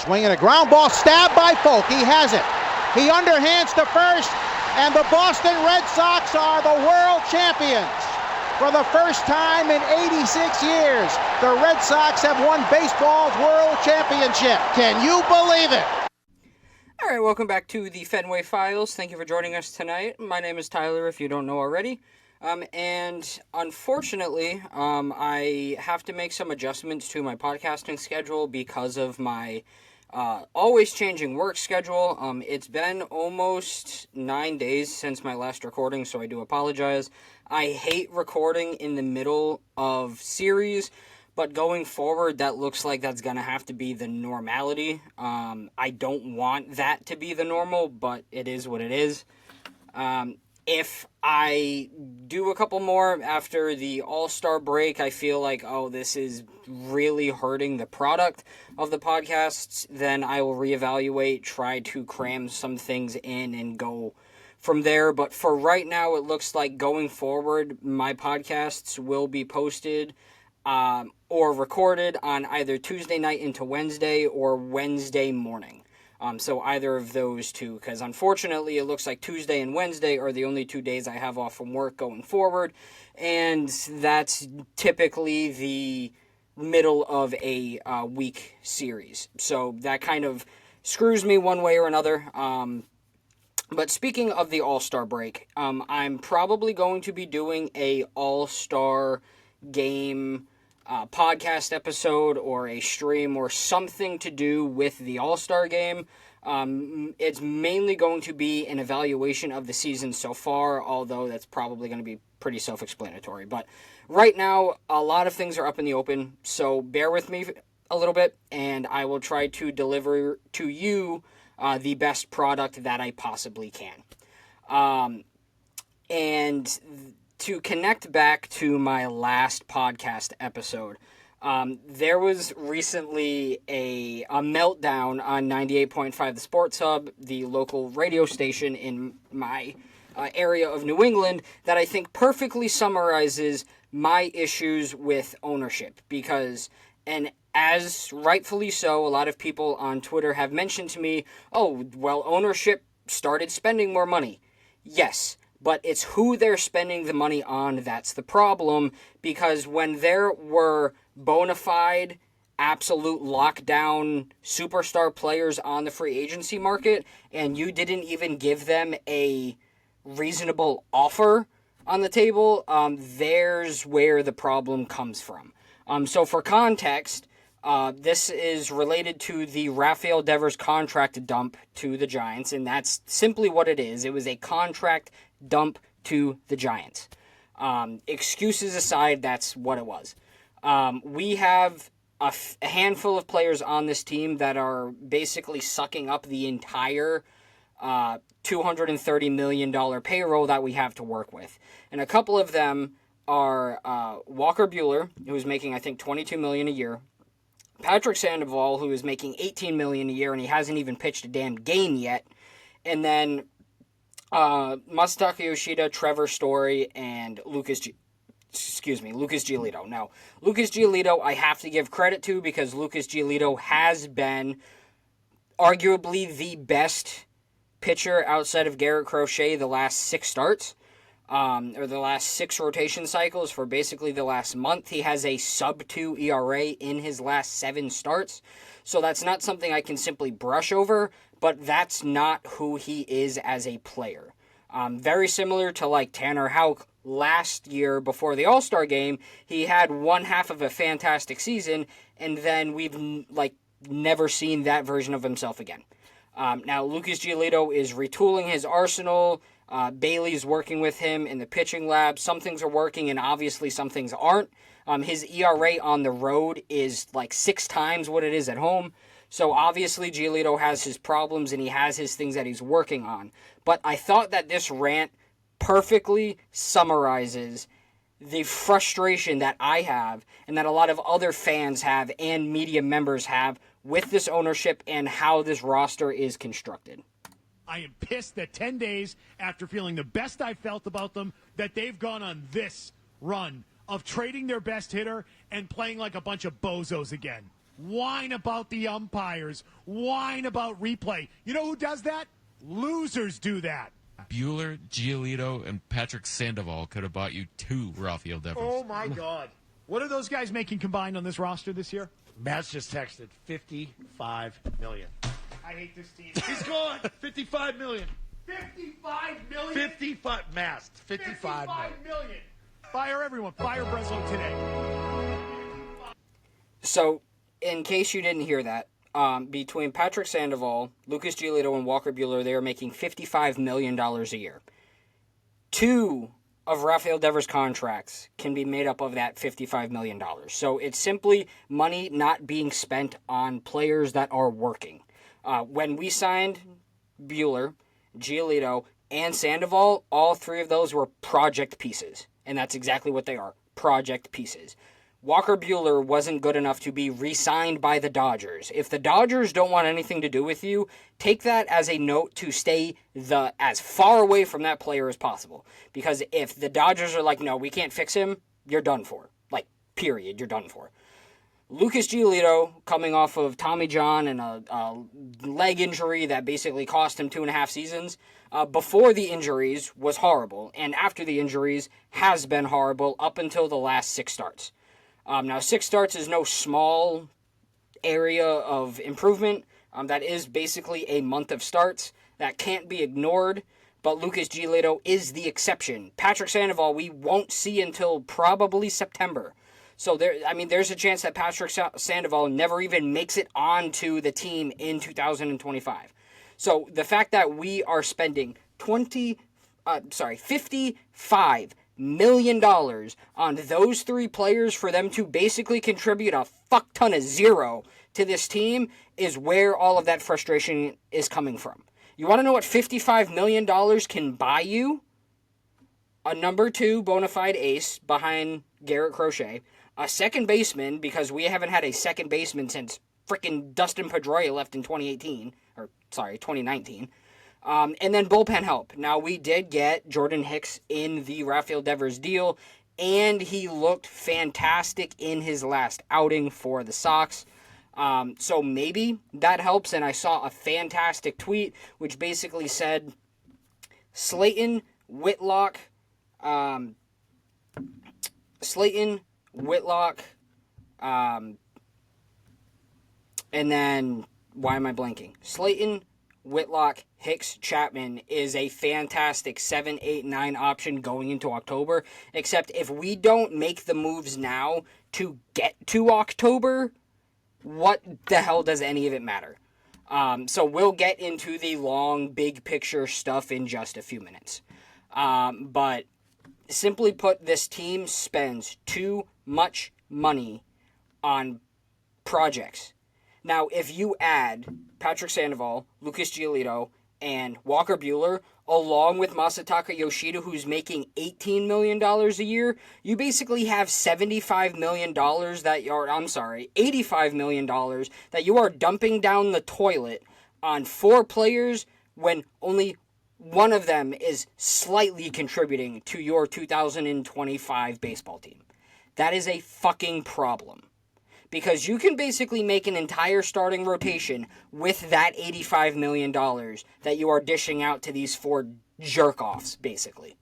Swinging a ground ball, stabbed by Folk. He has it. He underhands to first, and the Boston Red Sox are the world champions. For the first time in 86 years, the Red Sox have won baseball's world championship. Can you believe it? All right, welcome back to the Fenway Files. Thank you for joining us tonight. My name is Tyler, if you don't know already. And unfortunately, I have to make some adjustments to my podcasting schedule because of my always changing work schedule. It's been almost 9 days since my last recording, so I do apologize. I hate recording in the middle of series, but going forward, that looks like that's going to have to be the normality. I don't want that to be the normal, but it is what it is. If I do a couple more after the All-Star break, I feel like, oh, this is really hurting the product of the podcasts, then I will reevaluate, try to cram some things in and go from there. But for right now, it looks like going forward, my podcasts will be posted or recorded on either Tuesday night into Wednesday or Wednesday morning. So either of those two, because unfortunately it looks like Tuesday and Wednesday are the only 2 days I have off from work going forward, and that's typically the middle of a week series. So that kind of screws me one way or another. But speaking of the All-Star break, I'm probably going to be doing a All-Star game podcast episode or a stream or something to do with the All-Star game. It's mainly going to be an evaluation of the season so far, although that's probably going to be pretty self-explanatory. But right now, a lot of things are up in the open, so bear with me a little bit, and I will try to deliver to you the best product that I possibly can. And to connect back to my last podcast episode, there was recently a meltdown on 98.5 The Sports Hub, the local radio station in my area of New England, that I think perfectly summarizes my issues with ownership. Because, and as rightfully so, a lot of people on Twitter have mentioned to me, oh, well, ownership started spending more money. Yes. But it's who they're spending the money on that's the problem, because when there were bona fide, absolute lockdown superstar players on the free agency market, and you didn't even give them a reasonable offer on the table, there's where the problem comes from. So for context, this is related to the Rafael Devers contract dump to the Giants, and that's simply what it is. It was a contract dump to the Giants. Excuses aside, that's what it was. We have a handful of players on this team that are basically sucking up the entire $230 million payroll that we have to work with. And a couple of them are Walker Buehler, who's making, I think, $22 million a year. Patrick Sandoval, who is making $18 million a year, and he hasn't even pitched a damn game yet. And then Masataka Yoshida, Trevor Story, and Lucas Giolito. Now, Lucas Giolito I have to give credit to, because Lucas Giolito has been arguably the best pitcher outside of Garrett Crochet the last 6 starts, or the last 6 rotation cycles. For basically the last month, he has a sub-2 ERA in his last 7 starts. So that's not something I can simply brush over, but that's not who he is as a player. Very similar to like Tanner Houck last year before the All-Star game. He had one half of a fantastic season, and then we've never seen that version of himself again. Now, Lucas Giolito is retooling his arsenal. Bailey's working with him in the pitching lab. Some things are working, and obviously some things aren't. His ERA on the road is like 6 times what it is at home. So obviously Giolito has his problems, and he has his things that he's working on. But I thought that this rant perfectly summarizes the frustration that I have, and that a lot of other fans have, and media members have, with this ownership and how this roster is constructed. I am pissed that 10 days after feeling the best I felt about them, that they've gone on this run of trading their best hitter and playing like a bunch of bozos again. whine about the umpires, whine about replay. You know who does that? Losers do that. Bueller, Giolito, and Patrick Sandoval could have bought you 2 Rafael Devers. Oh, my God. What are those guys making combined on this roster this year? Matt's just texted $55 million. I hate this team. He's gone. $55 million. $55 million? 55. Mass. $55 million. Fire everyone. Fire Breslow today. So, in case you didn't hear that, between Patrick Sandoval, Lucas Giolito, and Walker Bueller, they are making $55 million a year. 2 of Rafael Devers' contracts can be made up of that $55 million. So it's simply money not being spent on players that are working. When we signed Bueller, Giolito, and Sandoval, all 3 of those were project pieces. And that's exactly what they are, project pieces. Walker Bueller wasn't good enough to be re-signed by the Dodgers. If the Dodgers don't want anything to do with you, take that as a note to stay as far away from that player as possible. Because if the Dodgers are like, no, we can't fix him, you're done for. Like, period, you're done for. Lucas Giolito, coming off of Tommy John and a leg injury that basically cost him 2.5 seasons, before the injuries was horrible, and after the injuries has been horrible up until the last 6 starts. Now, 6 starts is no small area of improvement. That is basically a month of starts. That can't be ignored, but Lucas Giolito is the exception. Patrick Sandoval, we won't see until probably September. So, there's a chance that Patrick Sandoval never even makes it onto the team in 2025. So, the fact that we are spending $55 million on those 3 players for them to basically contribute a fuck ton of zero to this team is where all of that frustration is coming from. You want to know what $55 million can buy you? A number 2 bona fide ace behind Garrett Crochet, a second baseman, because we haven't had a second baseman since frickin' Dustin Pedroia left in 2019, and then bullpen help. Now, we did get Jordan Hicks in the Rafael Devers deal, and he looked fantastic in his last outing for the Sox. So maybe that helps, and I saw a fantastic tweet which basically said Slayton, Whitlock, and then, why am I blanking? Slayton, Whitlock, Hicks, Chapman is a fantastic 7, 8, 9 option going into October. Except if we don't make the moves now to get to October, what the hell does any of it matter? So we'll get into the long, big picture stuff in just a few minutes. But simply put, this team spends too much money on projects. Now, if you add Patrick Sandoval, Lucas Giolito, and Walker Bueller, along with Masataka Yoshida, who's making $18 million a year, you basically have $85 million that you are dumping down the toilet on 4 players when only one of them is slightly contributing to your 2025 baseball team. That is a fucking problem. Because you can basically make an entire starting rotation with that $85 million that you are dishing out to these 4 jerk-offs, basically.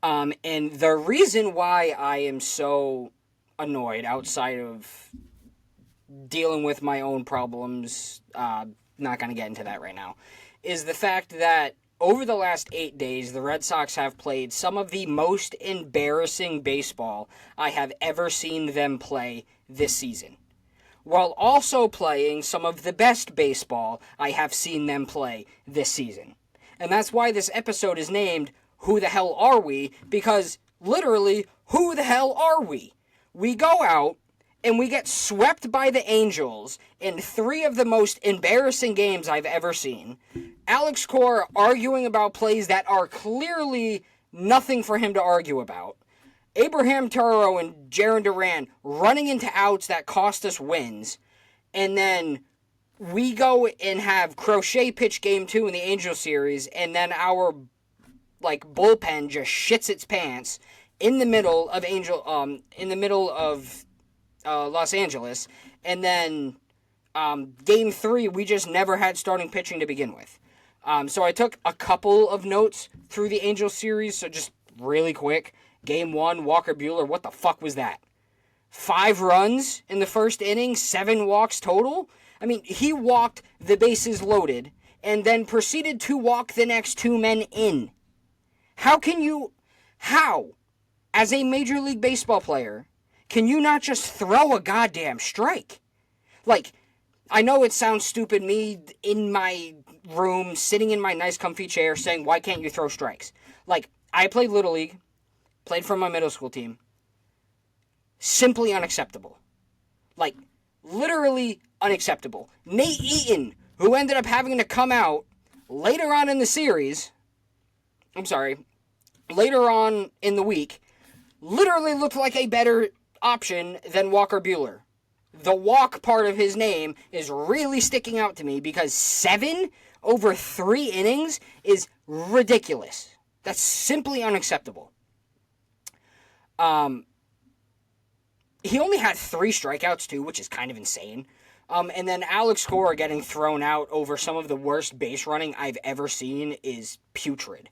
And the reason why I am so annoyed, outside of dealing with my own problems, not going to get into that right now, is the fact that over the last 8 days, the Red Sox have played some of the most embarrassing baseball I have ever seen them play this season, while also playing some of the best baseball I have seen them play this season. And that's why this episode is named Who the Hell Are We? Because, literally, who the hell are we? We go out and we get swept by the Angels in 3 of the most embarrassing games I've ever seen. Alex Cora arguing about plays that are clearly nothing for him to argue about. Abraham Turo and Jaron Duran running into outs that cost us wins. And then we go and have Crochet pitch game 2 in the Angel series, and then our bullpen just shits its pants in the middle of Los Angeles, And then Game 3, we just never had starting pitching to begin with. So I took a couple of notes through the Angels series, so just really quick. Game 1, Walker Buehler, what the fuck was that? 5 runs in the first inning, 7 walks total? I mean, he walked the bases loaded and then proceeded to walk the next 2 men in. How, as a Major League Baseball player, can you not just throw a goddamn strike? Like, I know it sounds stupid, me in my room, sitting in my nice comfy chair, saying, why can't you throw strikes? Like, I played Little League, played for my middle school team. Simply unacceptable. Like, literally unacceptable. Nate Eaton, who ended up having to come out later on in the series, later on in the week, literally looked like a better option than Walker Buehler. The walk part of his name is really sticking out to me because 7 over 3 innings is ridiculous. That's simply unacceptable. He only had 3 strikeouts, too, which is kind of insane. And then Alex Cora getting thrown out over some of the worst base running I've ever seen is putrid.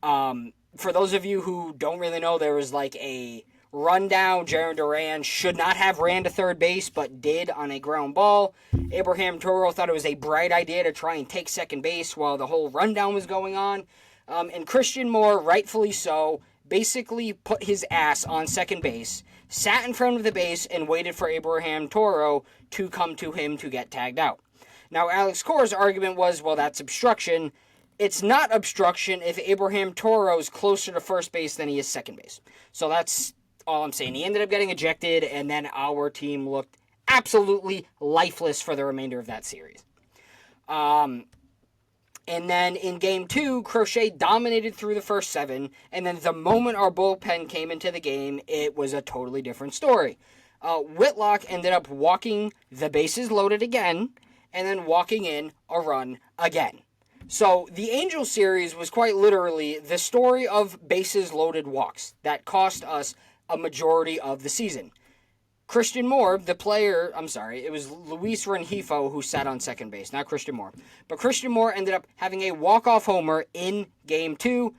For those of you who don't really know, there was like a rundown. Jaron Duran should not have ran to third base, but did on a ground ball. Abraham Toro thought it was a bright idea to try and take second base while the whole rundown was going on. And Christian Moore, rightfully so, basically put his ass on second base, sat in front of the base, and waited for Abraham Toro to come to him to get tagged out. Now, Alex Cora's argument was, well, that's obstruction. It's not obstruction if Abraham Toro's closer to first base than he is second base. So that's all I'm saying. He ended up getting ejected, and then our team looked absolutely lifeless for the remainder of that series. And then in Game 2, Crochet dominated through the first 7, and then the moment our bullpen came into the game, it was a totally different story. Whitlock ended up walking the bases loaded again, and then walking in a run again. So the Angels series was quite literally the story of bases loaded walks that cost us a majority of the season. Christian Moore, the player, it was Luis Rengifo who sat on second base, not Christian Moore. But Christian Moore ended up having a walk-off homer in Game 2,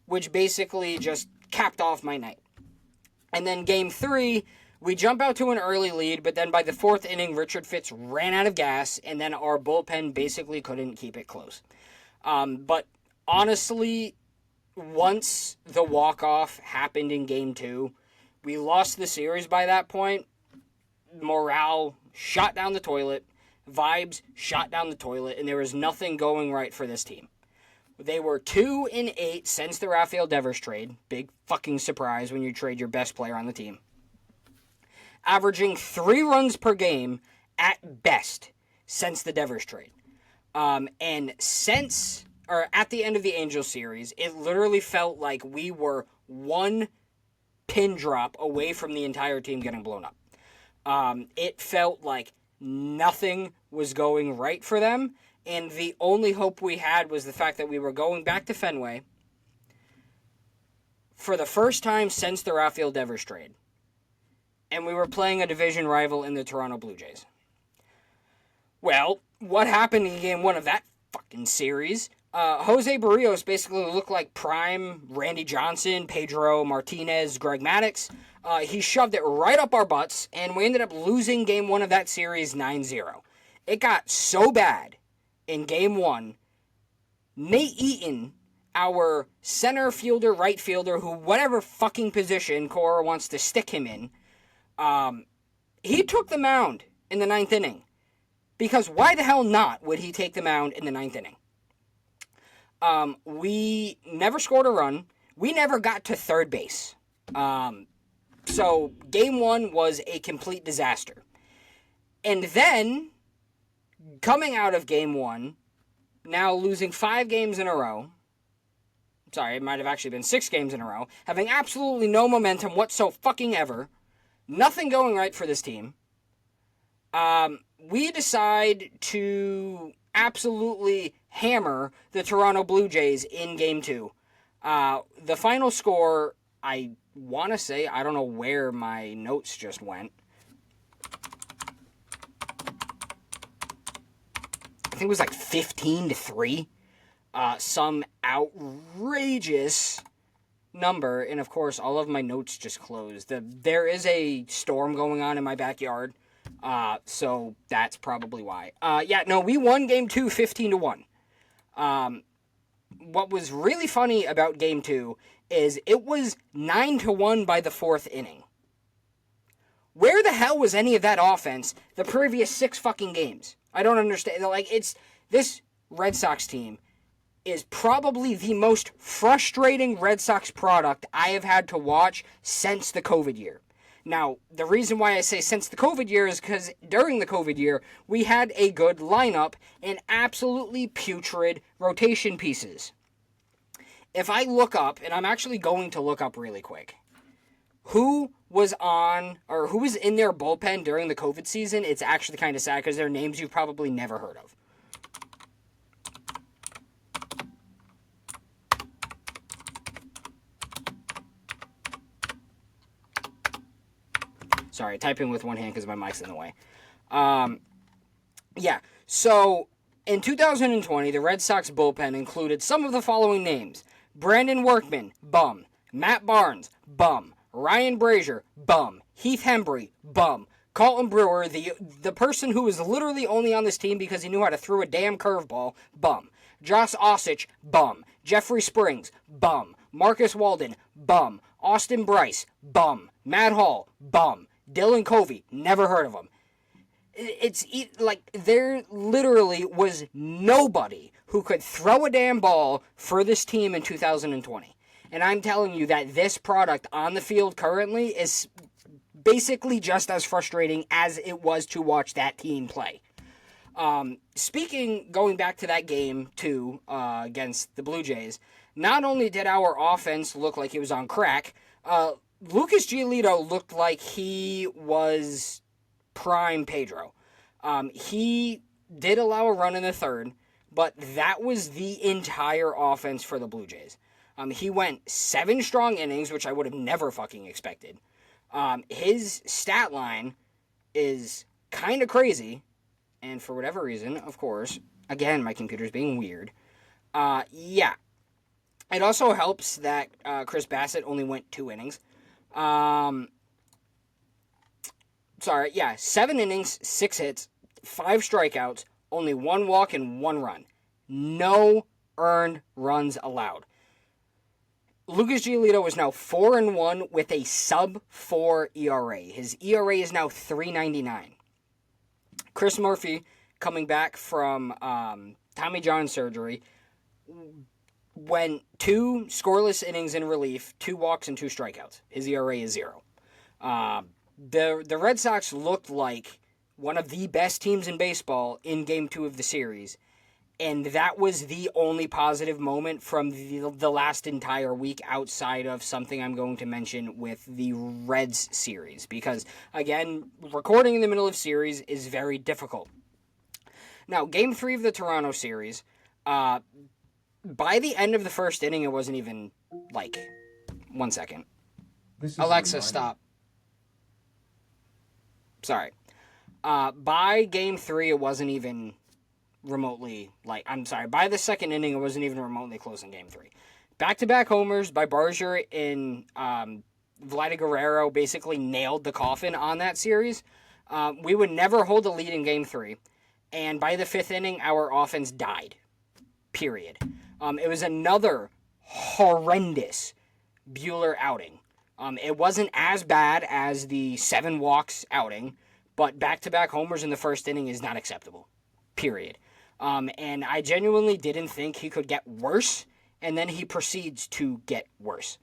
which basically just capped off my night. And then Game 3, we jump out to an early lead, but then by the 4th inning, Richard Fitz ran out of gas, and then our bullpen basically couldn't keep it close. But honestly, once the walk-off happened in Game 2, we lost the series by that point. Morale shot down the toilet. Vibes shot down the toilet. And there was nothing going right for this team. They were 2-8 since the Rafael Devers trade. Big fucking surprise when you trade your best player on the team. Averaging 3 runs per game at best since the Devers trade. And at the end of the Angels series, it literally felt like we were one pin drop away from the entire team getting blown up. It felt like nothing was going right for them, and the only hope we had was the fact that we were going back to Fenway for the first time since the Rafael Devers trade, and we were playing a division rival in the Toronto Blue Jays. Well, what happened in Game 1 of that fucking series? Jose Barrios basically looked like prime Randy Johnson, Pedro Martinez, Greg Maddux. He shoved it right up our butts, and we ended up losing Game 1 of that series 9-0. It got so bad in Game 1, Nate Eaton, our center fielder, right fielder, who whatever fucking position Cora wants to stick him in, he took the mound in the 9th inning. Because why the hell not would he take the mound in the 9th inning? We never scored a run. We never got to third base. So Game 1 was a complete disaster. And then, coming out of Game 1, now losing 5 games in a row. Sorry, it might have actually been 6 games in a row. Having absolutely no momentum whatsoever. Nothing going right for this team. We decide to absolutely hammer the Toronto Blue Jays in Game 2. The final score, I want to say, I don't know where my notes just went. think it was like 15-3. Some outrageous number, and of course, all of my notes just closed. There is a storm going on in my backyard, so that's probably why. We won Game 2 15-1. What was really funny about Game 2 is it was 9-1 by the 4th inning. Where the hell was any of that offense the previous 6 fucking games? I don't understand. Like, this Red Sox team is probably the most frustrating Red Sox product I have had to watch since the COVID year. Now, the reason why I say since the COVID year is because during the COVID year, we had a good lineup and absolutely putrid rotation pieces. If I look up, and I'm actually going to look up really quick, who was in their bullpen during the COVID season, it's actually kind of sad because they're names you've probably never heard of. Sorry, typing with one hand because my mic's in the way. So in 2020, the Red Sox bullpen included some of the following names. Brandon Workman, bum. Matt Barnes, bum. Ryan Brazier, bum. Heath Hembry, bum. Colton Brewer, the person who was literally only on this team because he knew how to throw a damn curveball, bum. Josh Osich, bum. Jeffrey Springs, bum. Marcus Walden, bum. Austin Bryce, bum. Matt Hall, bum. Dylan Covey, never heard of him. There literally was nobody who could throw a damn ball for this team in 2020. And I'm telling you that this product on the field currently is basically just as frustrating as it was to watch that team play. Going back to that game, too, against the Blue Jays, not only did our offense look like it was on crack, Lucas Giolito looked like he was prime Pedro. He did allow a run in the third, but that was the entire offense for the Blue Jays. He went 7 strong innings, which I would have never fucking expected. His stat line is kind of crazy, and for whatever reason, of course, again, my computer's being weird. It also helps that Chris Bassett only went 2 innings. 7 innings, 6 hits, 5 strikeouts, only 1 walk and 1 run. No earned runs allowed. Lucas Giolito is now 4-1 with a sub-4 ERA. His ERA is now 3.99. Chris Murphy, coming back from Tommy John surgery, went 2 scoreless innings in relief, 2 walks and 2 strikeouts. His ERA is 0. The Red Sox looked like one of the best teams in baseball in Game 2 of the series, and that was the only positive moment from the last entire week outside of something I'm going to mention with the Reds series. Because, again, recording in the middle of series is very difficult. Now, Game 3 of the Toronto series, by the end of the first inning, it wasn't even, 1 second. Alexa, stop. Sorry. By Game 3, it wasn't even remotely, by the second inning, it wasn't even remotely close in Game 3. Back-to-back homers by Barger and Vladdy Guerrero basically nailed the coffin on that series. We would never hold a lead in Game 3, and by the 5th inning, our offense died. Period. It was another horrendous Buehler outing. It wasn't as bad as the 7 walks outing, but back-to-back homers in the first inning is not acceptable. Period. And I genuinely didn't think he could get worse, and then he proceeds to get worse.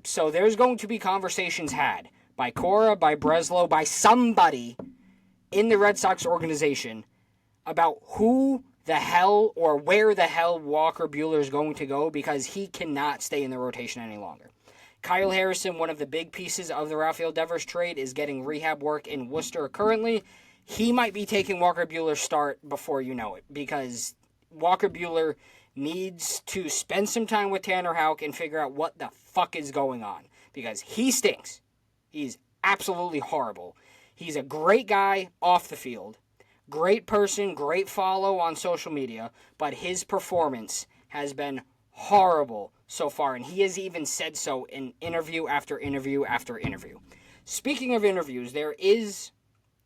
So there's going to be conversations had by Cora, by Breslow, by somebody in the Red Sox organization about who the hell or where the hell Walker Buehler is going to go, because he cannot stay in the rotation any longer. Kyle Harrison, one of the big pieces of the Rafael Devers trade, is getting rehab work in Worcester currently. He might be taking Walker Buehler's start before you know it, because Walker Buehler needs to spend some time with Tanner Houck and figure out what the fuck is going on, because he stinks. He's absolutely horrible. He's a great guy off the field, Great person, great follow on social media, but his performance has been horrible so far, and he has even said so in interview after interview after interview. Speaking of interviews, there is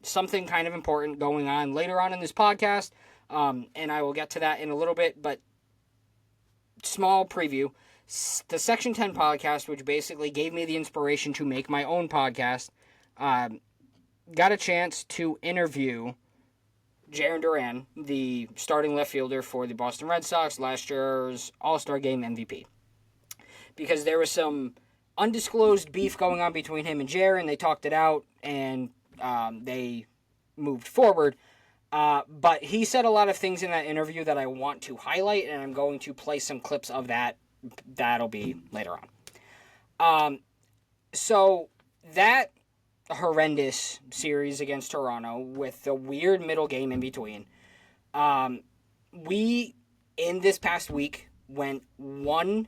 something kind of important going on later on in this podcast, and I will get to that in a little bit, but small preview. The Section 10 podcast, which basically gave me the inspiration to make my own podcast, got a chance to interview Duran, the starting left fielder for the Boston Red Sox, last year's All-Star Game MVP. Because there was some undisclosed beef going on between him and Jaron. They talked it out, and they moved forward. But he said a lot of things in that interview that I want to highlight, and I'm going to play some clips of that. That'll be later on. So that horrendous series against Toronto with the weird middle game in between. We, in this past week, went 1-5,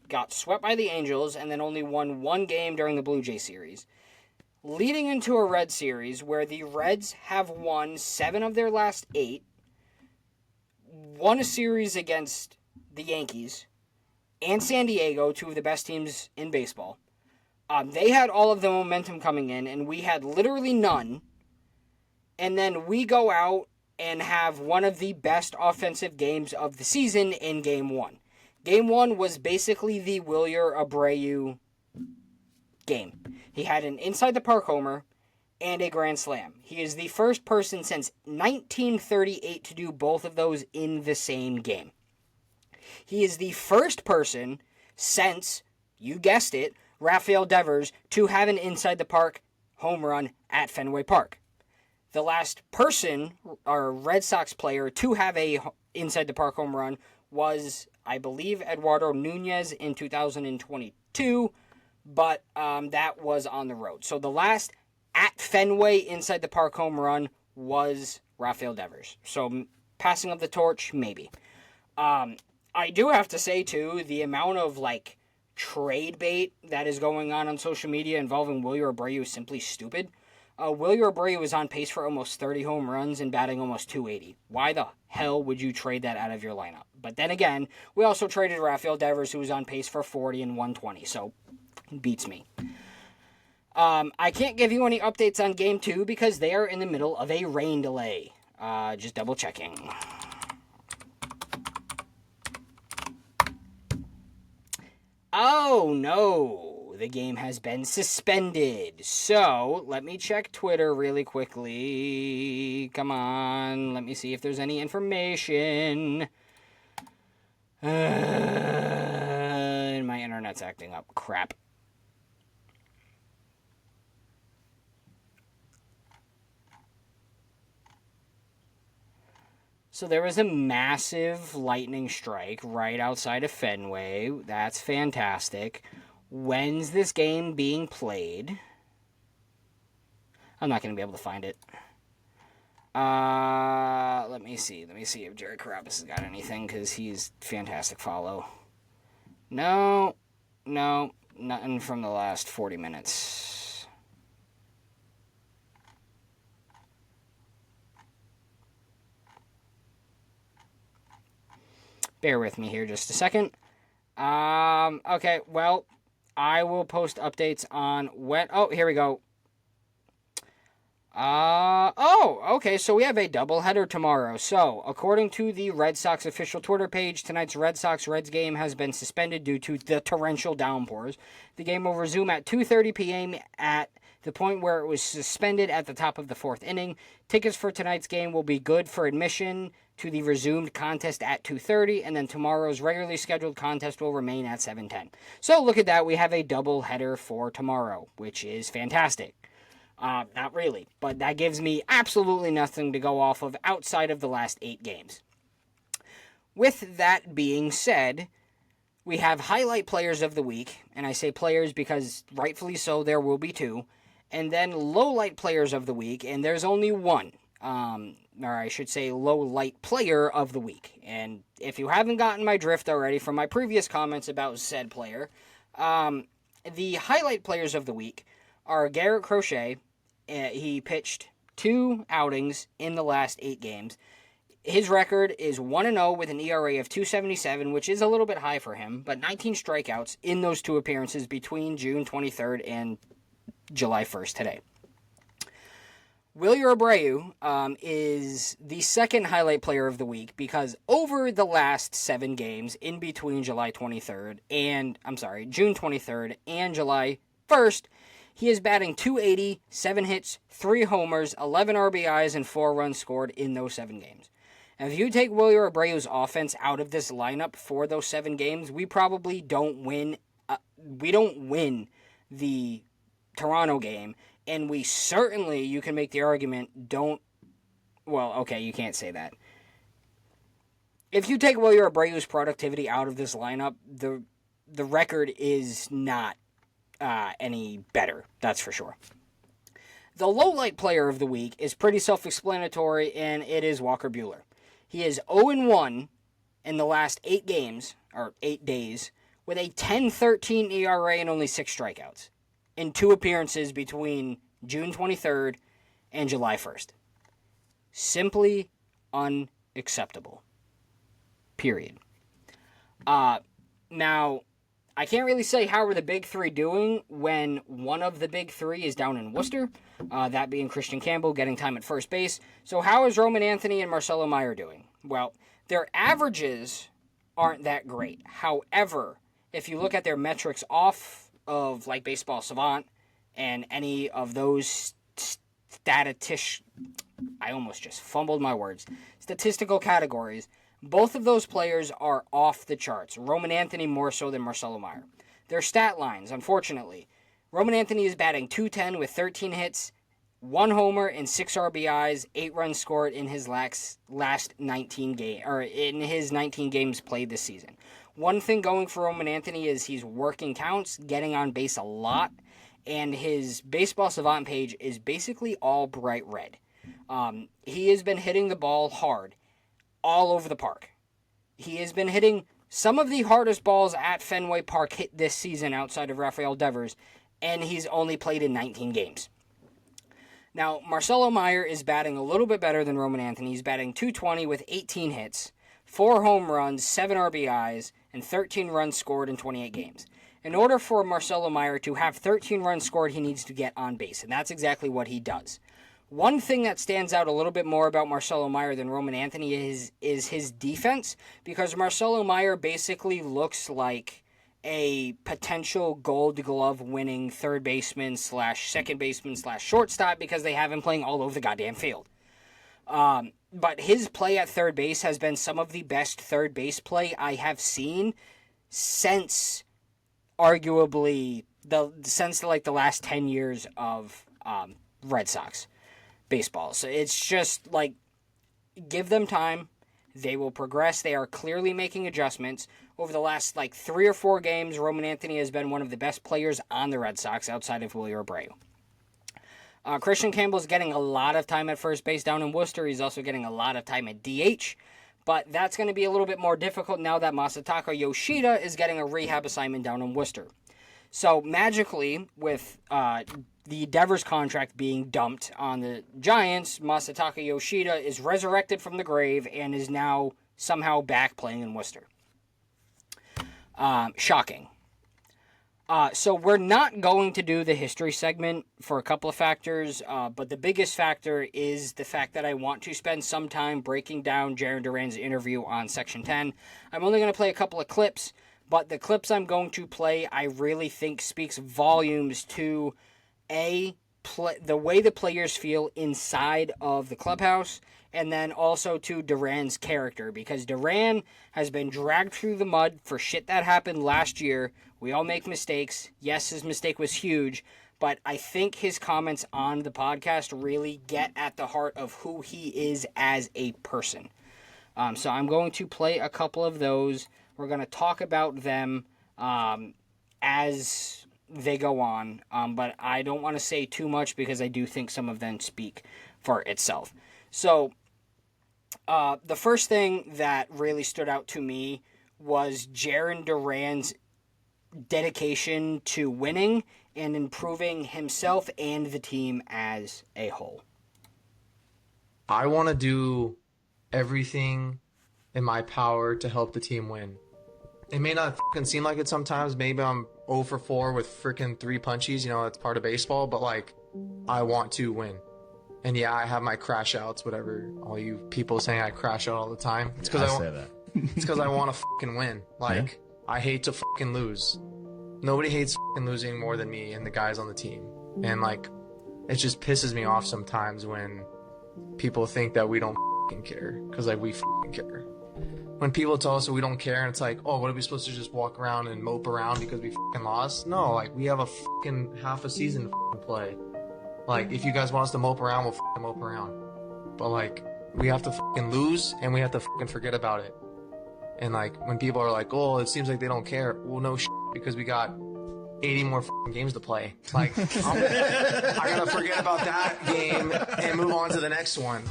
got swept by the Angels, and then only won one game during the Blue Jay series. Leading into a Red series where the Reds have won 7 of their last 8, won a series against the Yankees, and San Diego, 2 of the best teams in baseball. They had all of the momentum coming in, and we had literally none. And then we go out and have one of the best offensive games of the season in Game 1. Game 1 was basically the Wilyer Abreu game. He had an inside-the-park homer and a grand slam. He is the first person since 1938 to do both of those in the same game. He is the first person since, you guessed it, Rafael Devers, to have an inside-the-park home run at Fenway Park. The last person, or Red Sox player, to have a inside-the-park home run was, I believe, Eduardo Nunez in 2022, but that was on the road. So the last at Fenway inside-the-park home run was Rafael Devers. So passing of the torch, maybe. I do have to say, too, the amount of, trade bait that is going on social media involving Wilyer Abreu is simply stupid. Wilyer Abreu is on pace for almost 30 home runs and batting almost .280. Why the hell would you trade that out of your lineup? But then again, we also traded Rafael Devers, who was on pace for 40 and 120, so beats me. I can't give you any updates on Game 2 because they are in the middle of a rain delay. Just double checking. Oh, no. The game has been suspended. So, let me check Twitter really quickly. Come on. Let me see if there's any information. And my internet's acting up. Crap. So there was a massive lightning strike right outside of Fenway. That's fantastic. When's this game being played? I'm not going to be able to find it. Let me see. Let me see if Jerry Carabas has got anything, because he's fantastic follow. No, nothing from the last 40 minutes. Bear with me here just a second. Okay, well, I will post updates on when... Oh, here we go. Okay, so we have a doubleheader tomorrow. So, according to the Red Sox official Twitter page, tonight's Red Sox-Reds game has been suspended due to the torrential downpours. The game will resume at 2:30 p.m. at the point where it was suspended at the top of the 4th inning. Tickets for tonight's game will be good for admission to the resumed contest at 2:30, and then tomorrow's regularly scheduled contest will remain at 7:10. So look at that, we have a double header for tomorrow, which is fantastic. Not really, but that gives me absolutely nothing to go off of outside of the last 8 games. With that being said, we have highlight players of the week, and I say players because rightfully so there will be 2, and then lowlight players of the week, and there's only 1. Or I should say low-light player of the week. And if you haven't gotten my drift already from my previous comments about said player, the highlight players of the week are Garrett Crochet, He pitched 2 outings in the last 8 games. His record is 1-0 with an ERA of 2.77, which is a little bit high for him, but 19 strikeouts in those 2 appearances between June 23rd and July 1st today. Wilyer Abreu is the second highlight player of the week because over the last 7 games in between June 23rd and July 1st, he is batting .280, 7 hits, 3 homers, 11 RBIs, and 4 runs scored in those 7 games. And if you take Wilyer Abreu's offense out of this lineup for those 7 games, we probably don't win. We don't win the Toronto game, and we certainly, you can make the argument, don't. Well, okay, you can't say that. If you take Wilyer Abreu's productivity out of this lineup, the record is not any better. That's for sure. The lowlight player of the week is pretty self-explanatory, and it is Walker Buehler. He is 0-1 in the last 8 games, or 8 days, with a 10.13 ERA and only 6 strikeouts in 2 appearances between June 23rd and July 1st. Simply unacceptable. Period. Now, I can't really say how are the big 3 doing when one of the big 3 is down in Worcester, that being Christian Campbell getting time at first base. So how is Roman Anthony and Marcelo Meyer doing? Well, their averages aren't that great. However, if you look at their metrics off of like Baseball Savant and any of those I almost just fumbled my words. Statistical categories, both of those players are off the charts. Roman Anthony more so than Marcelo Meyer. Their stat lines, unfortunately. Roman Anthony is batting .210 with 13 hits, 1 homer and 6 RBIs, 8 runs scored in his last 19 games played this season. One thing going for Roman Anthony is he's working counts, getting on base a lot, and his Baseball Savant page is basically all bright red. He has been hitting the ball hard all over the park. He has been hitting some of the hardest balls at Fenway Park hit this season outside of Rafael Devers, and he's only played in 19 games. Now, Marcelo Meyer is batting a little bit better than Roman Anthony. He's batting .220 with 18 hits, 4 home runs, 7 RBIs, and 13 runs scored in 28 games. In order for Marcelo Meyer to have 13 runs scored, he needs to get on base, and that's exactly what he does. One thing that stands out a little bit more about Marcelo Meyer than Roman Anthony is his defense, because Marcelo Meyer basically looks like a potential Gold Glove winning third baseman / second baseman / shortstop because they have him playing all over the goddamn field. But his play at third base has been some of the best third base play I have seen since arguably the last 10 years of Red Sox baseball. So it's just like, give them time. They will progress. They are clearly making adjustments. Over the last 3 or 4 games, Roman Anthony has been one of the best players on the Red Sox outside of Wilyer Abreu. Christian Campbell is getting a lot of time at first base down in Worcester. He's also getting a lot of time at DH. But that's going to be a little bit more difficult now that Masataka Yoshida is getting a rehab assignment down in Worcester. So magically, with the Devers contract being dumped on the Giants, Masataka Yoshida is resurrected from the grave and is now somehow back playing in Worcester. Shocking. So we're not going to do the history segment for a couple of factors, but the biggest factor is the fact that I want to spend some time breaking down Jarren Duran's interview on Section 10. I'm only going to play a couple of clips, but the clips I'm going to play I really think speaks volumes to the way the players feel inside of the clubhouse, and then also to Duran's character, because Duran has been dragged through the mud for shit that happened last year. We all make mistakes. Yes, his mistake was huge, but I think his comments on the podcast really get at the heart of who he is as a person. So I'm going to play a couple of those. We're going to talk about them as they go on, but I don't want to say too much because I do think some of them speak for itself. So the first thing that really stood out to me was Jarren Duran's dedication to winning and improving himself and the team as a whole. I want to do everything in my power to help the team win. It may not fucking seem like it sometimes. Maybe I'm 0 for 4 with freaking 3 punchies. You know, that's part of baseball. But, like, I want to win. And, yeah, I have my crash outs, whatever. All you people saying I crash out all the time. It's because it's because I want to fucking win. Like, I hate to fucking lose. Nobody hates fucking losing more than me and the guys on the team. And, like, it just pisses me off sometimes when people think that we don't fucking care. Because, like, we fucking care. When people tell us that we don't care, and it's like, oh, what are we supposed to just walk around and mope around because we fucking lost? No, like, we have a fucking half a season to fucking play. Like, if you guys want us to mope around, we'll fucking mope around. But, like, we have to fucking lose, and we have to fucking forget about it. And, like, when people are like, oh, it seems like they don't care. Well, no shit, because we got 80 more fucking games to play. Like, I gotta forget about that game and move on to the next one.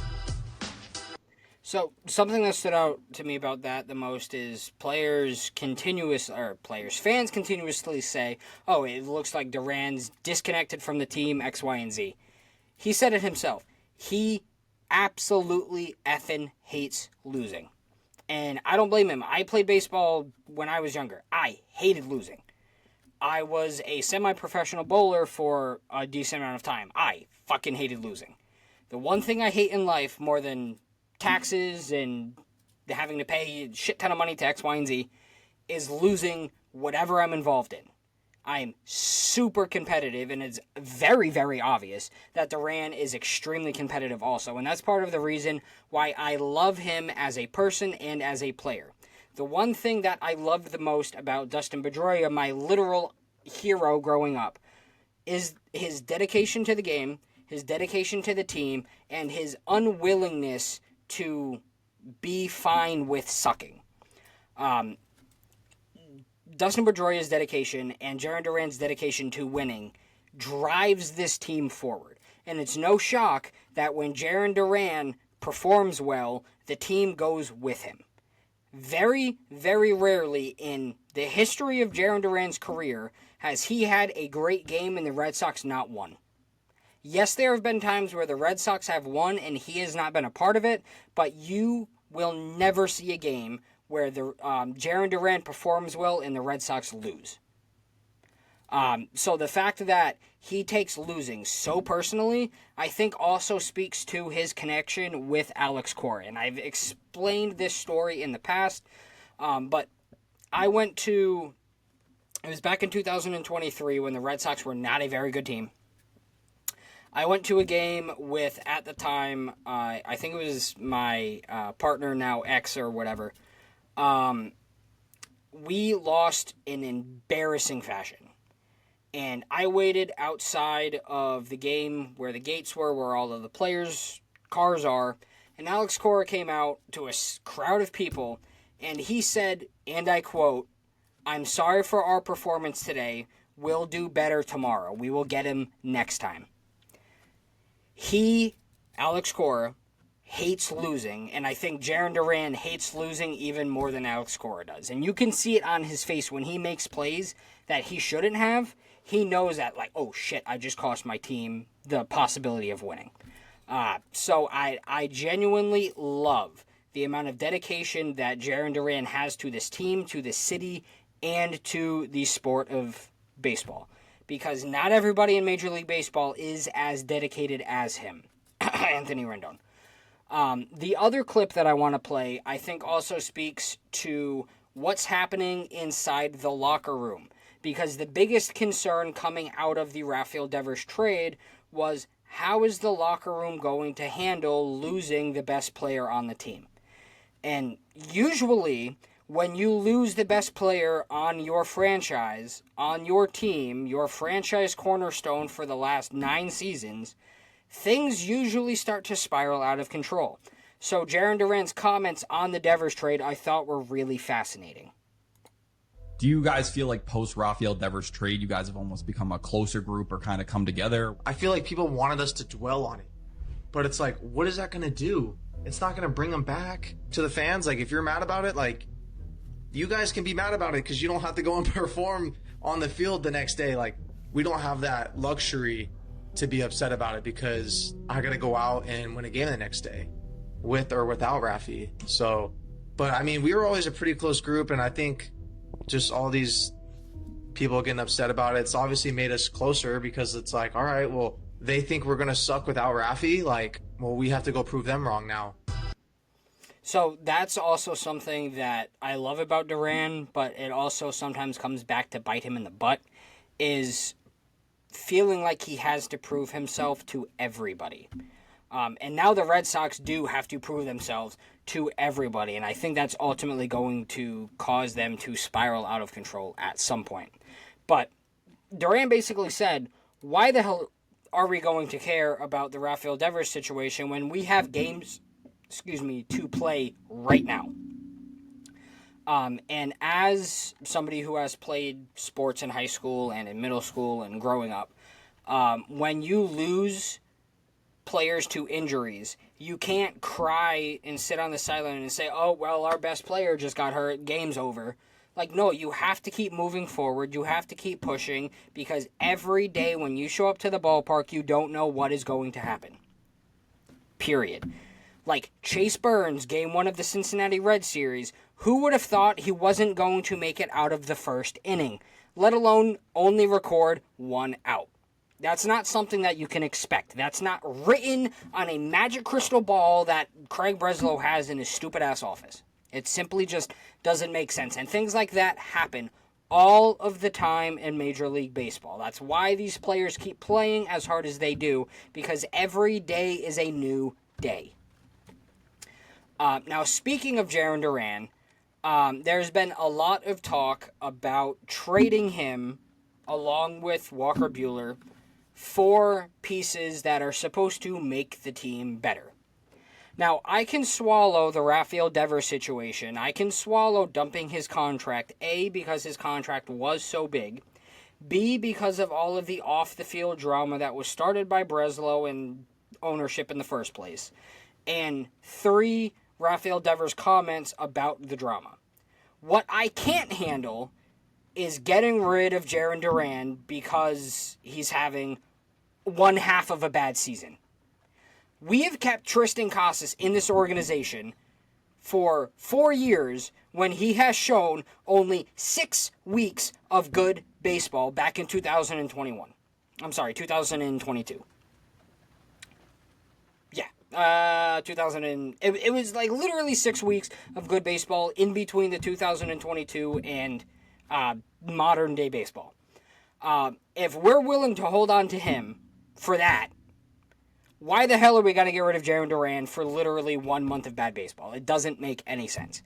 So something that stood out to me about that the most is fans continuously say, oh, it looks like Duran's disconnected from the team, X, Y, and Z. He said it himself. He absolutely effing hates losing. And I don't blame him. I played baseball when I was younger. I hated losing. I was a semi-professional bowler for a decent amount of time. I fucking hated losing. The one thing I hate in life more than taxes and having to pay a shit ton of money to X, Y, and Z is losing whatever I'm involved in. I'm super competitive, and it's very, very obvious that Duran is extremely competitive also, and that's part of the reason why I love him as a person and as a player. The one thing that I loved the most about Dustin Pedroia, my literal hero growing up, is his dedication to the game, his dedication to the team, and his unwillingness to be fine with sucking. Dustin Pedroia's dedication and Jarren Duran's dedication to winning drives this team forward. And it's no shock that when Jarren Duran performs well, the team goes with him. Very, very rarely in the history of Jarren Duran's career has he had a great game and the Red Sox not won. Yes, there have been times where the Red Sox have won and he has not been a part of it, but you will never see a game where the Jarren Duran performs well and the Red Sox lose. So the fact that he takes losing so personally, I think also speaks to his connection with Alex Cora. And I've explained this story in the past, but it was back in 2023 when the Red Sox were not a very good team. I went to a game with, at the time, I think it was my partner, now ex or whatever. We lost in embarrassing fashion. And I waited outside of the game where the gates were, where all of the players' cars are. And Alex Cora came out to a crowd of people, and he said, and I quote, "I'm sorry for our performance today. We'll do better tomorrow. We will get him next time." Alex Cora, hates losing, and I think Jarren Duran hates losing even more than Alex Cora does. And you can see it on his face when he makes plays that he shouldn't have. He knows that, like, oh shit, I just cost my team the possibility of winning. So I genuinely love the amount of dedication that Jarren Duran has to this team, to this city, and to the sport of baseball. Because not everybody in Major League Baseball is as dedicated as him. Anthony Rendon. The other clip that I want to play, I think also speaks to what's happening inside the locker room. Because the biggest concern coming out of the Rafael Devers trade was, how is the locker room going to handle losing the best player on the team? And usually, when you lose the best player on your franchise, on your team, your franchise cornerstone for the last 9 seasons, things usually start to spiral out of control. So Jarren Duran's comments on the Devers trade I thought were really fascinating. Do you guys feel like post-Rafael Devers trade, you guys have almost become a closer group or kind of come together? I feel like people wanted us to dwell on it. But it's like, what is that going to do? It's not going to bring them back to the fans. Like, if you're mad about it, like, you guys can be mad about it because you don't have to go and perform on the field the next day, like, we don't have that luxury to be upset about it because I got to go out and win a game the next day with or without Rafi. So, but I mean, we were always a pretty close group, and I think just all these people getting upset about it, it's obviously made us closer because it's like, all right, well, they think we're going to suck without Rafi. Like, well, we have to go prove them wrong now. So that's also something that I love about Duran, but it also sometimes comes back to bite him in the butt, is feeling like he has to prove himself to everybody. And now the Red Sox do have to prove themselves to everybody, and I think that's ultimately going to cause them to spiral out of control at some point. But Duran basically said, why the hell are we going to care about the Rafael Devers situation when we have games, to play right now? And as somebody who has played sports in high school and in middle school and growing up, when you lose players to injuries, you can't cry and sit on the sideline and say, oh, well, our best player just got hurt, game's over. Like, no, you have to keep moving forward. You have to keep pushing, because every day when you show up to the ballpark, you don't know what is going to happen. Period. Like, Chase Burns, game 1 of the Cincinnati Reds series, who would have thought he wasn't going to make it out of the first inning, let alone only record 1 out? That's not something that you can expect. That's not written on a magic crystal ball that Craig Breslow has in his stupid-ass office. It simply just doesn't make sense. And things like that happen all of the time in Major League Baseball. That's why these players keep playing as hard as they do, because every day is a new day. Now, speaking of Jarren Duran, there's been a lot of talk about trading him along with Walker Buehler for pieces that are supposed to make the team better. Now, I can swallow the Rafael Devers situation. I can swallow dumping his contract, A, because his contract was so big, B, because of all of the off-the-field drama that was started by Breslow and ownership in the first place, and 3, Rafael Devers' comments about the drama. What I can't handle is getting rid of Jarren Duran because he's having one half of a bad season. We have kept Tristan Casas in this organization for 4 years when he has shown only 6 weeks of good baseball back in 2021. I'm sorry, 2022. Yeah, it was like literally 6 weeks of good baseball in between the 2022 and modern day baseball. If we're willing to hold on to him for that, why the hell are we going to get rid of Jarren Duran for literally 1 month of bad baseball? It doesn't make any sense.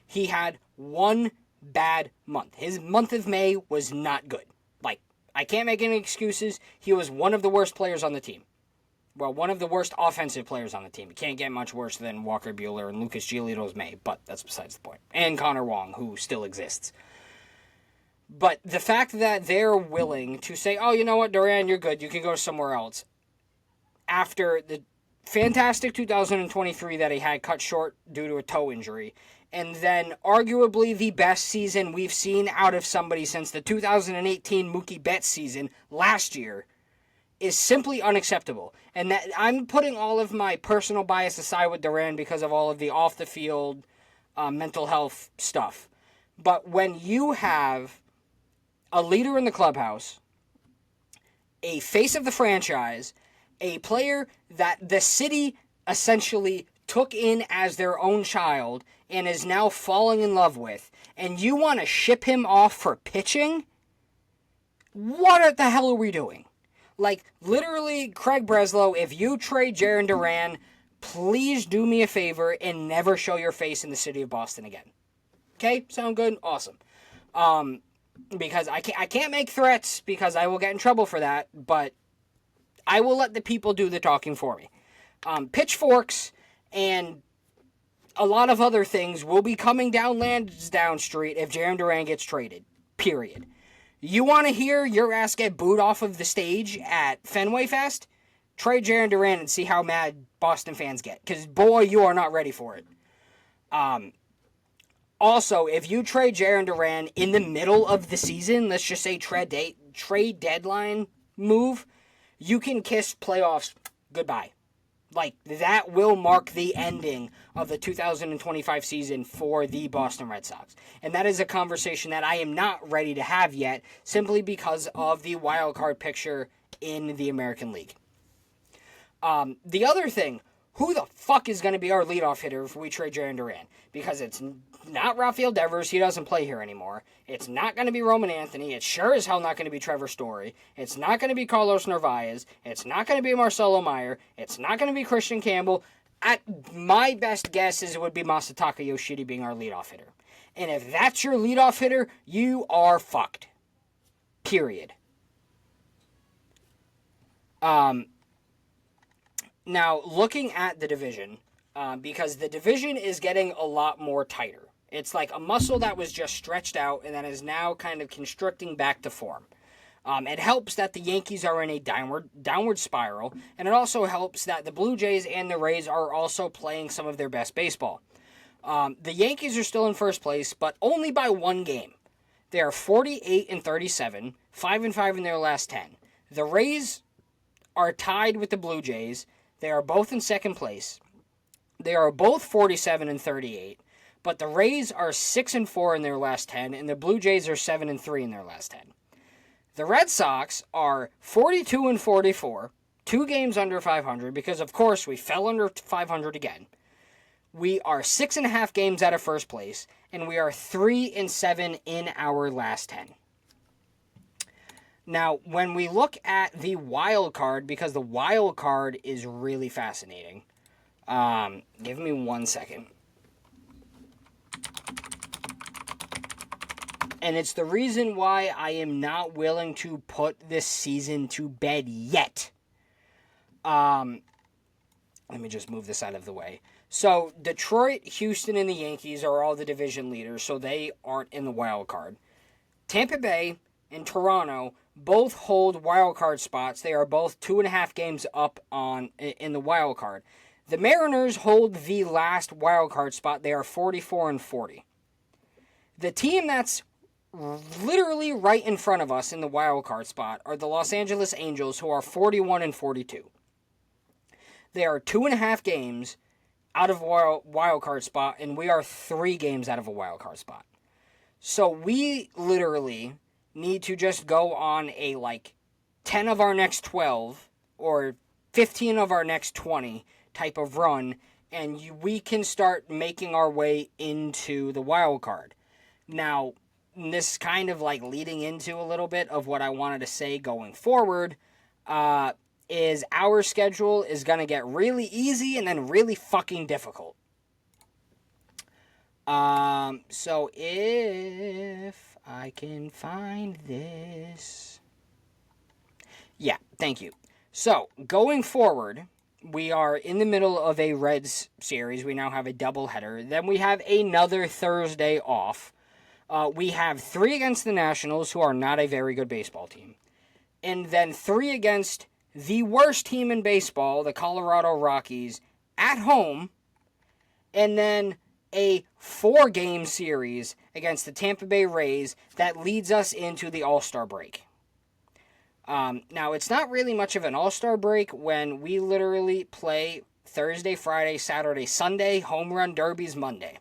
He had one bad month. His month of May was not good. Like, I can't make any excuses. He was one of the worst players on the team. Well, one of the worst offensive players on the team. It can't get much worse than Walker Buehler and Lucas Giolito's May, but that's besides the point. And Connor Wong, who still exists. But the fact that they're willing to say, oh, you know what, Duran, you're good. You can go somewhere else. After the fantastic 2023 that he had cut short due to a toe injury, and then arguably the best season we've seen out of somebody since the 2018 Mookie Betts season last year, is simply unacceptable. And that I'm putting all of my personal bias aside with Duran because of all of the off-the-field mental health stuff. But when you have a leader in the clubhouse, a face of the franchise, a player that the city essentially took in as their own child and is now falling in love with, and you want to ship him off for pitching? What the hell are we doing? Like, literally, Craig Breslow, if you trade Jarren Duran, please do me a favor and never show your face in the city of Boston again. Okay? Sound good? Awesome. Because I can't make threats because I will get in trouble for that, but I will let the people do the talking for me. Pitchforks and a lot of other things will be coming down Lansdowne Street if Jarren Duran gets traded. Period. You want to hear your ass get booed off of the stage at Fenway Fest? Trade Jarren Duran and see how mad Boston fans get. Because, boy, you are not ready for it. Also, if you trade Duran Duran in the middle of the season, let's just say trade deadline move, you can kiss playoffs goodbye. Like, that will mark the ending of the 2025 season for the Boston Red Sox. And that is a conversation that I am not ready to have yet, simply because of the wild card picture in the American League. The other thing, who the fuck is going to be our leadoff hitter if we trade Duran Duran? Because it's not Rafael Devers. He doesn't play here anymore. It's not going to be Roman Anthony. It's sure as hell not going to be Trevor Story. It's not going to be Carlos Narvaez. It's not going to be Marcelo Meyer. It's not going to be Christian Campbell. My best guess is it would be Masataka Yoshida being our leadoff hitter. And if that's your leadoff hitter, you are fucked. Period. Now, looking at the division, because the division is getting a lot more tighter. It's like a muscle that was just stretched out and that is now kind of constricting back to form. It helps that the Yankees are in a downward spiral, and it also helps that the Blue Jays and the Rays are also playing some of their best baseball. The Yankees are still in first place, but only by one game. They are 48-37, 5-5 in their last 10. The Rays are tied with the Blue Jays. They are both in second place. They are both 47-38, but the Rays are 6-4 in their last 10, and the Blue Jays are 7-3 in their last 10. The Red Sox are 42-44, 2 games under 500, because of course we fell under 500 again. We are 6.5 games out of first place, and we are 3-7 in our last 10. Now, when we look at the wild card, because the wild card is really fascinating. Give me 1 second. And it's the reason why I am not willing to put this season to bed yet. Let me just move this out of the way. So, Detroit, Houston, and the Yankees are all the division leaders, so they aren't in the wild card. Tampa Bay and Toronto both hold wild card spots. They are both 2.5 games up in the wild card. The Mariners hold the last wild card spot. They are 44-40. The team that's literally right in front of us in the wild card spot are the Los Angeles Angels, who are 41-42. They are 2.5 games out of a wild card spot, and we are 3 games out of a wild card spot. So we literally need to just go on a 10 of our next 12 or 15 of our next 20 type of run, and we can start making our way into the wild card. Now, this kind of leading into a little bit of what I wanted to say going forward, is our schedule is going to get really easy and then really fucking difficult. So if I can find this. Yeah, thank you. So, going forward, we are in the middle of a Reds series. We now have a doubleheader. Then we have another Thursday off. We have 3 against the Nationals, who are not a very good baseball team. And then 3 against the worst team in baseball, the Colorado Rockies, at home. And then a 4-game series against the Tampa Bay Rays that leads us into the All-Star break. Now, it's not really much of an All-Star break when we literally play Thursday, Friday, Saturday, Sunday, home run derbies Monday.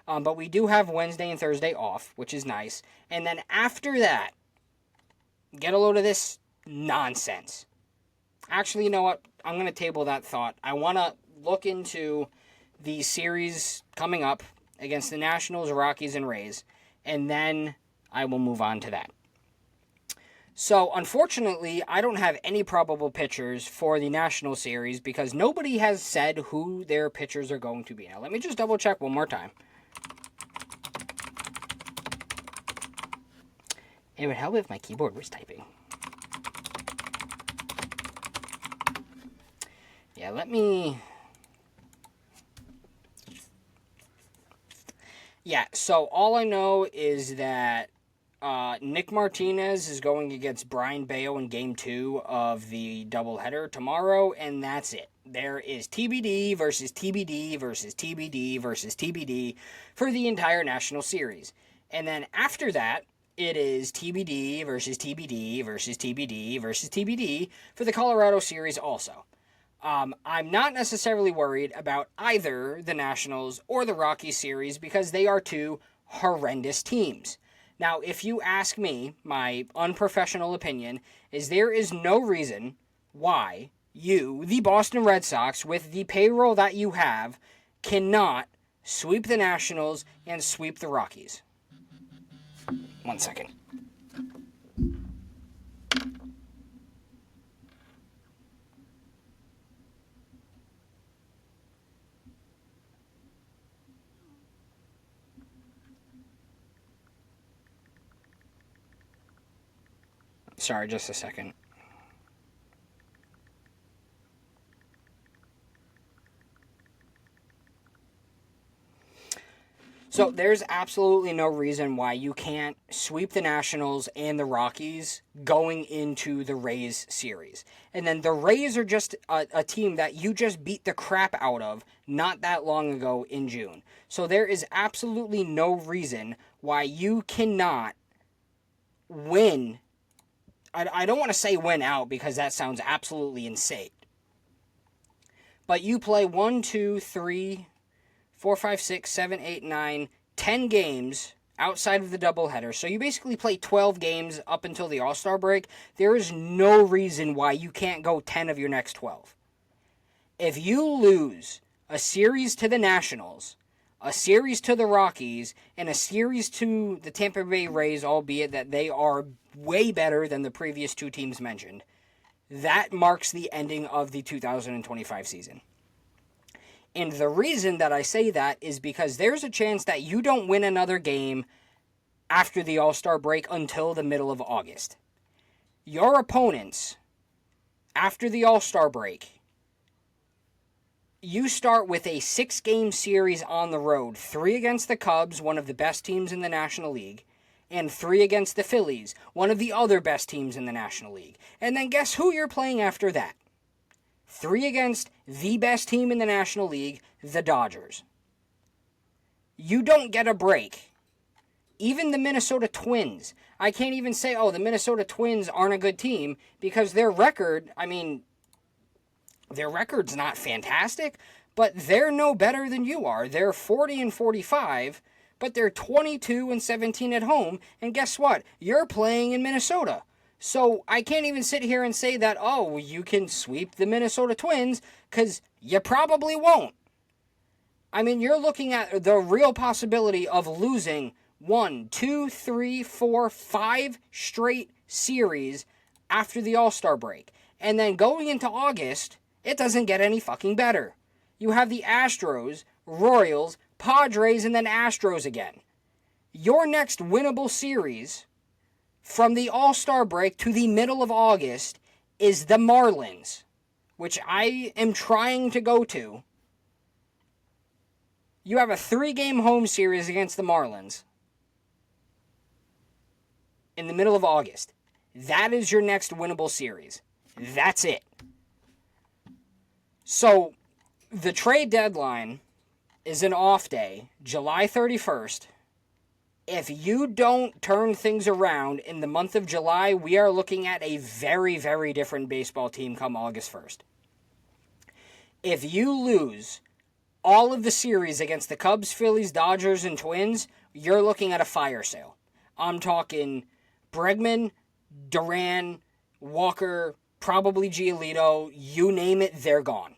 But we do have Wednesday and Thursday off, which is nice. And then after that, get a load of this nonsense. Actually, you know what? I'm going to table that thought. I want to look into the series coming up against the Nationals, Rockies, and Rays, and then I will move on to that. So, unfortunately, I don't have any probable pitchers for the National Series because nobody has said who their pitchers are going to be. Now, let me just double check one more time. It would help if my keyboard was typing. Yeah, let me... Yeah, so all I know is that Nick Martinez is going against Brian Bayo in Game 2 of the doubleheader tomorrow, and that's it. There is TBD versus TBD versus TBD versus TBD for the entire National Series. And then after that, it is TBD versus TBD versus TBD versus TBD for the Colorado Series also. I'm not necessarily worried about either the Nationals or the Rockies series because they are two horrendous teams. Now, if you ask me, my unprofessional opinion is there is no reason why you, the Boston Red Sox, with the payroll that you have, cannot sweep the Nationals and sweep the Rockies. 1 second. Sorry, just a second. So there's absolutely no reason why you can't sweep the Nationals and the Rockies going into the Rays series. And then the Rays are just a team that you just beat the crap out of not that long ago in June. So there is absolutely no reason why you cannot win. I don't want to say win out because that sounds absolutely insane. But you play 1, 2, 3, 4, 5, 6, 7, 8, 9, 10 games outside of the doubleheader. So you basically play 12 games up until the All-Star break. There is no reason why you can't go 10 of your next 12. If you lose a series to the Nationals, a series to the Rockies, and a series to the Tampa Bay Rays, albeit that they are way better than the previous two teams mentioned, that marks the ending of the 2025 season. And the reason that I say that is because there's a chance that you don't win another game after the All-Star break until the middle of August. Your opponents, after the All-Star break, you start with a 6-game series on the road. 3 against the Cubs, one of the best teams in the National League, and 3 against the Phillies, one of the other best teams in the National League. And then guess who you're playing after that? 3 against the best team in the National League, the Dodgers. You don't get a break. Even the Minnesota Twins. I can't even say, the Minnesota Twins aren't a good team because their record, their record's not fantastic, but they're no better than you are. They're 40-45, but they're 22-17 at home, and guess what? You're playing in Minnesota. So I can't even sit here and say that, you can sweep the Minnesota Twins, because you probably won't. You're looking at the real possibility of losing 1, 2, 3, 4, 5 straight series after the All-Star break. And then going into August, it doesn't get any fucking better. You have the Astros, Royals, Padres, and then Astros again. Your next winnable series from the All-Star break to the middle of August is the Marlins, which I am trying to go to. You have a 3-game home series against the Marlins in the middle of August. That is your next winnable series. That's it. So, the trade deadline is an off day, July 31st. If you don't turn things around in the month of July, we are looking at a very, very different baseball team come August 1st. If you lose all of the series against the Cubs, Phillies, Dodgers, and Twins, you're looking at a fire sale. I'm talking Bregman, Duran, Walker, probably Giolito, you name it, they're gone.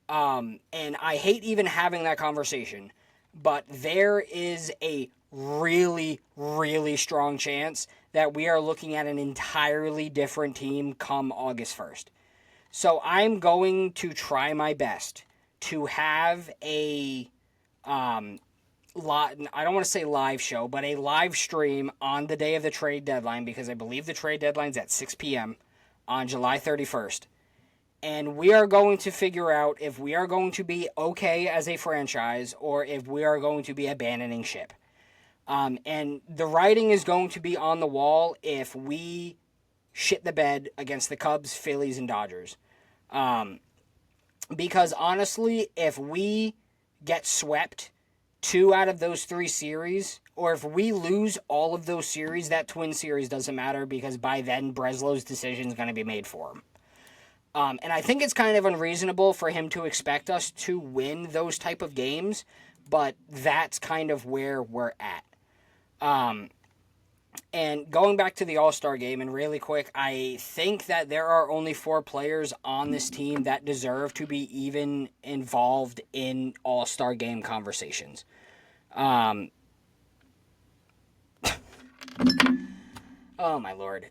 And I hate even having that conversation, but there is a really, really strong chance that we are looking at an entirely different team come August 1st. So I'm going to try my best to have a, I don't want to say live show, but a live stream on the day of the trade deadline, because I believe the trade deadline's at 6 p.m. on July 31st. And we are going to figure out if we are going to be okay as a franchise or if we are going to be abandoning ship. And the writing is going to be on the wall if we shit the bed against the Cubs, Phillies, and Dodgers. Because honestly, if we get swept 2 out of those 3 series, or if we lose all of those series, that twin series doesn't matter because by then Breslow's decision is going to be made for him. And I think it's kind of unreasonable for him to expect us to win those type of games, but that's kind of where we're at. And going back to the All-Star game, and really quick, I think that there are only 4 players on this team that deserve to be even involved in All-Star game conversations. Oh my lord.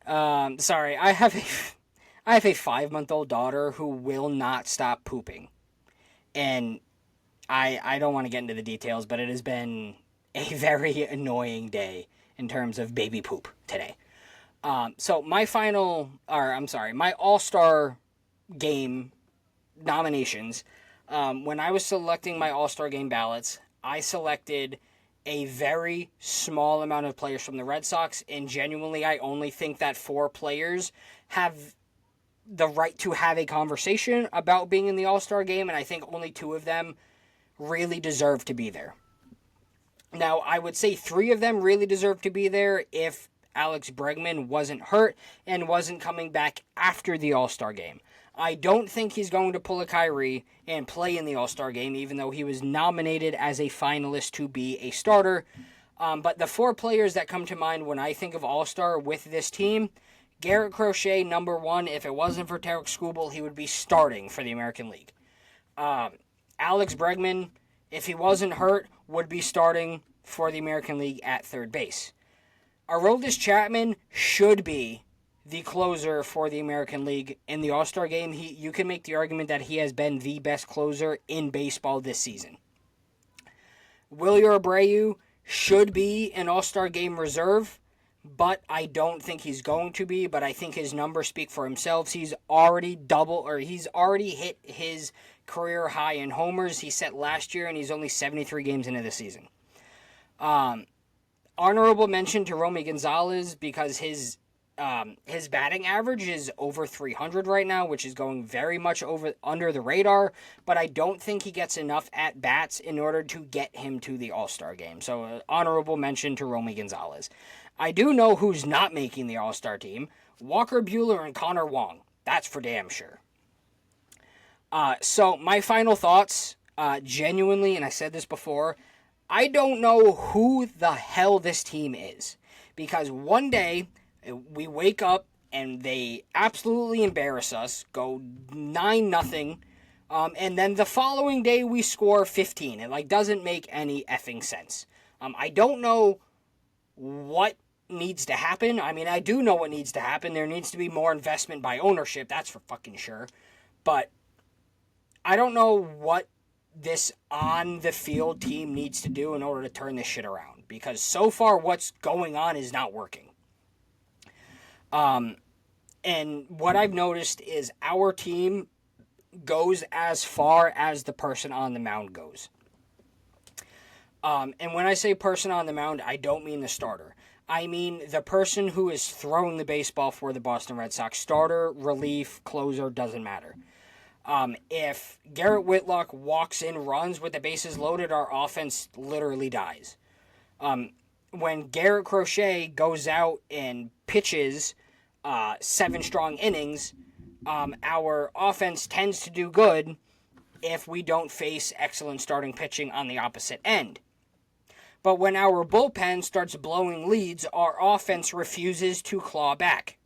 Sorry, I have a 5-month-old daughter who will not stop pooping. And I don't want to get into the details, but it has been a very annoying day in terms of baby poop today. So my my All-Star game nominations, when I was selecting my All-Star game ballots, I selected a very small amount of players from the Red Sox, and genuinely I only think that 4 players have the right to have a conversation about being in the All-Star game, and I think only 2 of them really deserve to be there. Now, I would say 3 of them really deserve to be there if Alex Bregman wasn't hurt and wasn't coming back after the All-Star game. I don't think he's going to pull a Kyrie and play in the All-Star game, even though he was nominated as a finalist to be a starter. But the 4 players that come to mind when I think of All-Star with this team, Garrett Crochet, number 1. If it wasn't for Tarek Skubal, he would be starting for the American League. Alex Bregman, if he wasn't hurt, would be starting for the American League at third base. Aroldis Chapman should be the closer for the American League in the All-Star game. You can make the argument that he has been the best closer in baseball this season. Willie Abreu should be an All-Star game reserve, but I don't think he's going to be, but I think his numbers speak for themselves. He's already hit his career high in homers he set last year, and he's only 73 games into the season. Honorable mention to Romy Gonzalez because his batting average is over 300 right now, which is going very much under the radar, but I don't think he gets enough at-bats in order to get him to the All-Star game. So honorable mention to Romy Gonzalez. I do know who's not making the All-Star team. Walker Buehler and Connor Wong. That's for damn sure. So my final thoughts, genuinely, and I said this before, I don't know who the hell this team is. Because one day, we wake up and they absolutely embarrass us, go 9-0, and then the following day we score 15. It doesn't make any effing sense. I don't know what needs to happen. I mean, I do know what needs to happen. There needs to be more investment by ownership, that's for fucking sure. But I don't know what this on-the-field team needs to do in order to turn this shit around. Because so far what's going on is not working. And what I've noticed is our team goes as far as the person on the mound goes. And when I say person on the mound, I don't mean the starter. I mean the person who is throwing the baseball for the Boston Red Sox. Starter, relief, closer, doesn't matter. If Garrett Whitlock walks in runs with the bases loaded, our offense literally dies. When Garrett Crochet goes out and pitches 7 strong innings, our offense tends to do good if we don't face excellent starting pitching on the opposite end. But when our bullpen starts blowing leads, our offense refuses to claw back.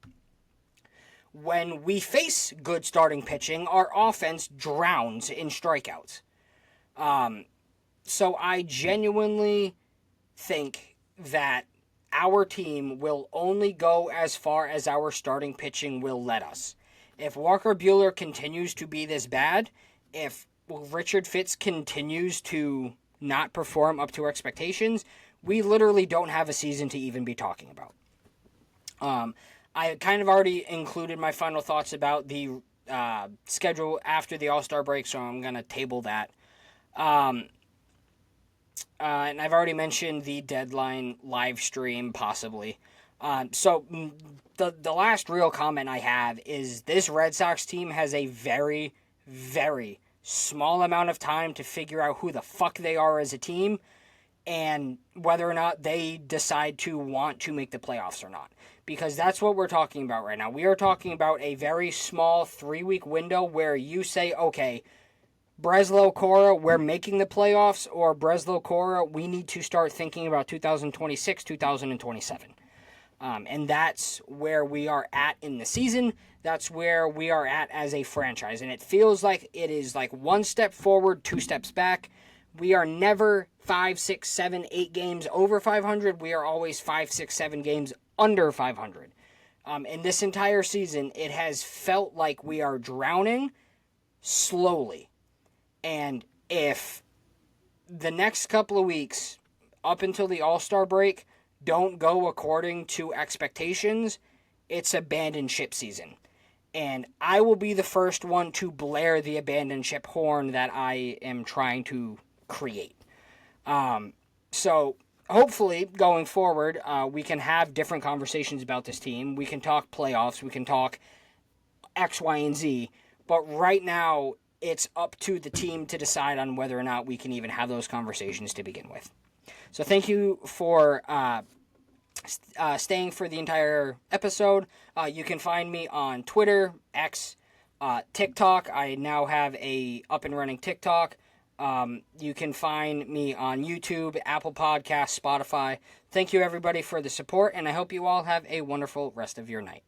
When we face good starting pitching, our offense drowns in strikeouts. So I genuinely think that our team will only go as far as our starting pitching will let us. If Walker Buehler continues to be this bad, if Richard Fitz continues to not perform up to our expectations, we literally don't have a season to even be talking about. I kind of already included my final thoughts about the schedule after the All-Star break, so I'm going to table that. And I've already mentioned the deadline live stream, possibly. So the last real comment I have is this Red Sox team has a very, very small amount of time to figure out who the fuck they are as a team and whether or not they decide to want to make the playoffs or not. Because that's what we're talking about right now. We are talking about a very small 3-week window where you say, okay, Breslow, Cora, we're making the playoffs, or Breslow, Cora, we need to start thinking about 2026, 2027. And that's where we are at in the season. That's where we are at as a franchise. And it feels like it is like 1 step forward, 2 steps back. We are never 5, 6, 7, 8 games over 500. We are always 5, 6, 7 games under 500. In this entire season, it has felt like we are drowning slowly. And if the next couple of weeks, up until the All-Star break, don't go according to expectations, it's abandoned ship season. And I will be the first one to blare the abandoned ship horn that I am trying to create. So hopefully, going forward, we can have different conversations about this team. We can talk playoffs. We can talk X, Y, and Z. But right now, it's up to the team to decide on whether or not we can even have those conversations to begin with. So thank you for staying for the entire episode. You can find me on Twitter, X, TikTok. I now have a up and running TikTok. You can find me on YouTube, Apple Podcasts, Spotify. Thank you everybody for the support, and I hope you all have a wonderful rest of your night.